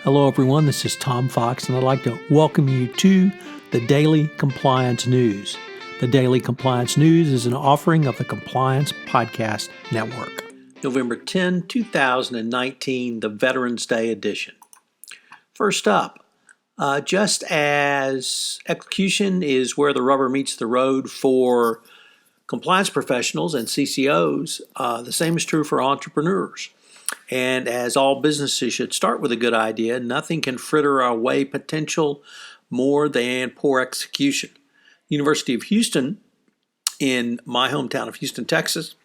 Hello everyone, this is Tom Fox and I'd like to welcome you to the Daily Compliance News. The Daily Compliance News is an offering of the Compliance Podcast Network. November 10, 2019, the Veterans Day edition. First up, just as execution is where the rubber meets the road for compliance professionals and CCOs, the same is true for entrepreneurs. And as all businesses should start with a good idea, nothing can fritter away potential more than poor execution. University of Houston, in my hometown of Houston, Texas,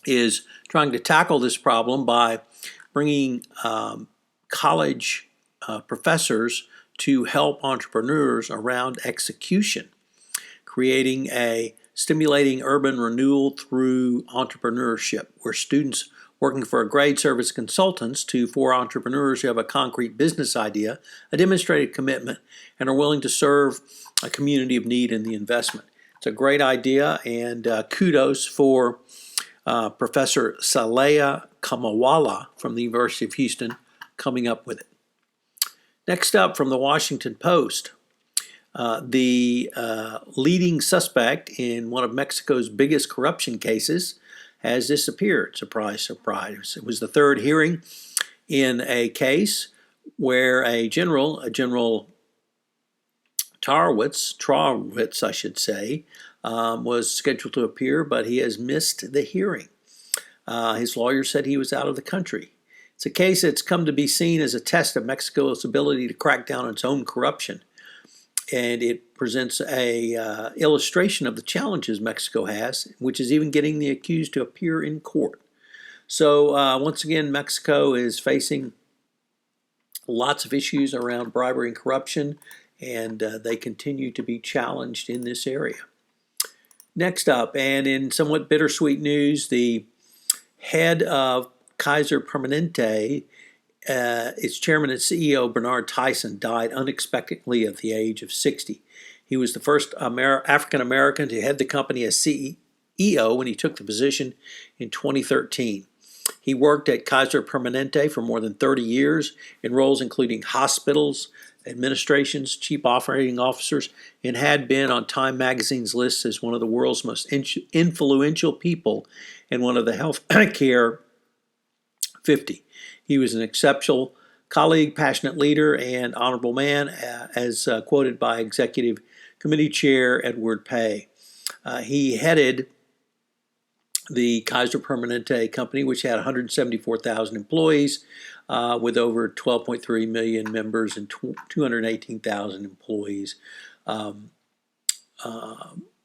is trying to tackle this problem by bringing college professors to help entrepreneurs around execution, creating a stimulating urban renewal through entrepreneurship, where students working for a grade service consultants to four entrepreneurs who have a concrete business idea, a demonstrated commitment, and are willing to serve a community of need in the investment. It's a great idea, and kudos for Professor Saleha Kamawala from the University of Houston coming up with it. Next up, from the Washington Post, the leading suspect in one of Mexico's biggest corruption cases has disappeared. Surprise, surprise. It was the third hearing in a case where a General Tarwitz, I should say, was scheduled to appear, but he has missed the hearing. His lawyer said he was out of the country. It's a case that's come to be seen as a test of Mexico's ability to crack down on its own corruption. And it presents a illustration of the challenges Mexico has, which is even getting the accused to appear in court. So once again, Mexico is facing lots of issues around bribery and corruption, and they continue to be challenged in this area. Next up, and in somewhat bittersweet news, the head of Kaiser Permanente, its chairman and CEO, Bernard Tyson, died unexpectedly at the age of 60. He was the first African-American to head the company as CEO when he took the position in 2013. He worked at Kaiser Permanente for more than 30 years in roles including hospitals, administrations, chief operating officers, and had been on Time magazine's list as one of the world's most influential people and one of the healthcare 50. He was an exceptional colleague, passionate leader, and honorable man, as quoted by Executive Committee Chair Edward Pei. He headed the Kaiser Permanente company, which had 174,000 employees with over 12.3 million members and 218,000 employees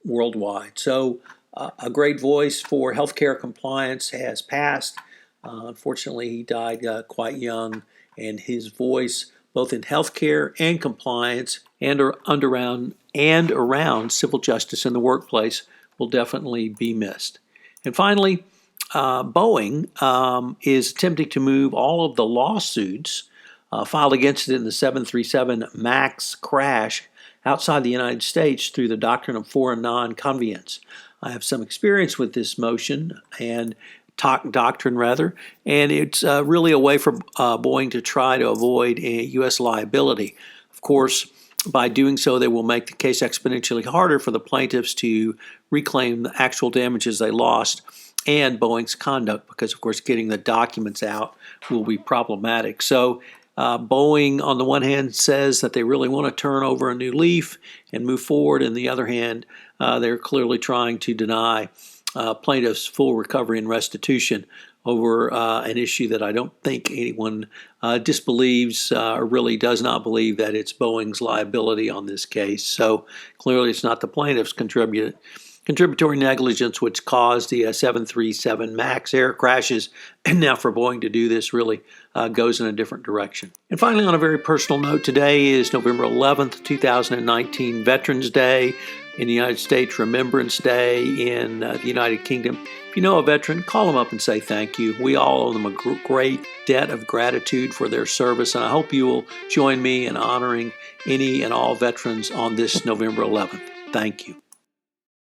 worldwide. So a great voice for healthcare compliance has passed. Unfortunately, he died quite young, and his voice, both in healthcare and compliance and around civil justice in the workplace, will definitely be missed. And finally, Boeing is attempting to move all of the lawsuits filed against it in the 737 MAX crash outside the United States through the doctrine of foreign non-convenience. I have some experience with this motion and doctrine, and it's really a way for Boeing to try to avoid a U.S. liability. Of course, by doing so, they will make the case exponentially harder for the plaintiffs to reclaim the actual damages they lost and Boeing's conduct, because, of course, getting the documents out will be problematic. So Boeing, on the one hand, says that they really want to turn over a new leaf and move forward. On the other hand, they're clearly trying to deny plaintiffs full recovery and restitution over an issue that I don't think anyone disbelieves or really does not believe that it's Boeing's liability on this case. So clearly it's not the plaintiff's contributory negligence which caused the 737 MAX air crashes, and now for Boeing to do this really goes in a different direction. And finally, on a very personal note, today is November 11th, 2019, Veterans Day in the United States, Remembrance Day in the United Kingdom. If you know a veteran, call them up and say thank you. We all owe them a great debt of gratitude for their service, and I hope you will join me in honoring any and all veterans on this November 11th. Thank you.